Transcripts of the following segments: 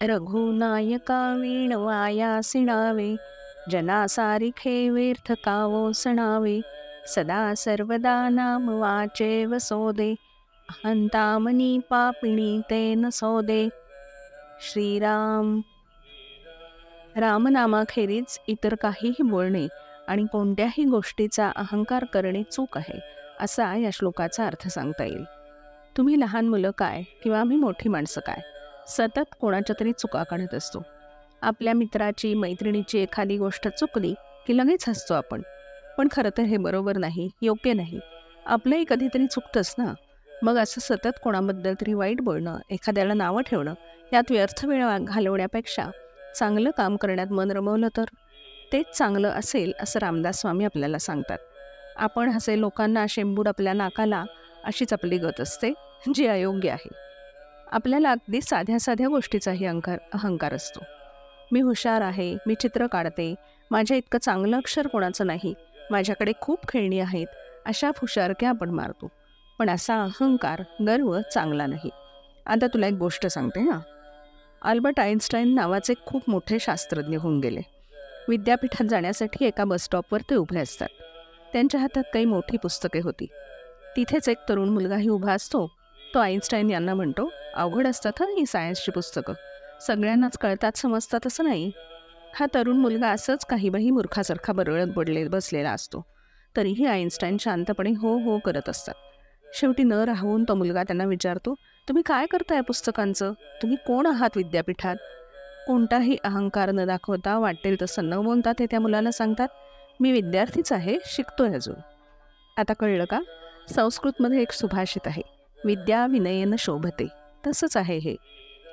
रघुनायका वीणवायासी नावे, जनासारिखे व्यर्थ कावो सणावे. सदा सर्वदा नाम वाचे वसोदे, अहंतामनी पापिणी ते न सोदे. श्रीराम. रामनामाखेरीज इतर काहीही बोलणे आणि कोणत्याही गोष्टीचा अहंकार करणे चूक आहे, असा या श्लोकाचा अर्थ सांगता येईल. तुम्ही लहान मुलं काय किंवा आम्ही मोठी माणसं काय, सतत कोणाच्या तरी चुका काढत असतो. आपल्या मित्राची मैत्रिणीची एखादी गोष्ट चुकली की लगेच हसतो आपण. पण खरं तर हे बरोबर नाही, योग्य नाही. आपलंही कधीतरी चुकतंच ना. मग असं सतत कोणाबद्दल तरी वाईट बोलणं, एखाद्याला नावं ठेवणं, यात व्यर्थ वेळ घालवण्यापेक्षा चांगलं काम करण्यात मन रमवलं तर तेच चांगलं असेल, असं रामदास स्वामी आपल्याला सांगतात. आपण हसे लोकांना शेंबूड आपल्या नाकाला, अशीच आपली गत असते, जी अयोग्य आहे. आपल्याला अगदी साध्या साध्या गोष्टीचाही अहंकार असतो. मी हुशार आहे, मी चित्र काढते, माझ्या इतकं चांगलं अक्षर कोणाचं नाही, माझ्याकडे खूप खेळणी आहेत, अशा हुशारक्या आपण मारतो. पण असा अहंकार, गर्व चांगला नाही. आता तुला एक गोष्ट सांगते ना. अल्बर्ट आइन्स्टाईन नावाचे खूप मोठे शास्त्रज्ञ होऊन गेले. विद्यापीठात जाण्यासाठी एका बसस्टॉपवर ते उभे असतात. त्यांच्या हातात काही मोठी पुस्तके होती. तिथेच एक तरुण मुलगाही उभा असतो. तो आइन्स्टाईन यांना म्हणतो, अवघड असतात हं ही सायन्सची पुस्तकं, सगळ्यांनाच कळतात समजतात असं नाही. हा तरुण मुलगा असंच काहीबाही मूर्खासारखा बरळत बसलेला असतो. तरीही आइन्स्टाईन शांतपणे हो हो करत असतात. शेवटी न राहून तो मुलगा त्यांना विचारतो, तुम्ही काय करताय पुस्तकांचं? तुम्ही कोण आहात विद्यापीठात? कोणताही अहंकार न दाखवता वाटेल तसं न बोलता ते त्या मुलाला सांगतात, मी विद्यार्थीच आहे, शिकतोय अजून. आता कळलं का? संस्कृतमध्ये एक सुभाषित आहे, विद्या विनयेन शोभते. तसंच आहे हे.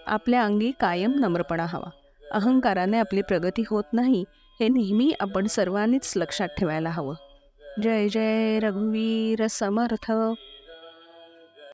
आपल्या अंगी कायम नम्रपणा हवा. अहंकाराने आपली प्रगती होत नाही, हे नेहमी आपण सर्वांनीच लक्षात ठेवायला हवं. जय जय रघुवीर समर्थ.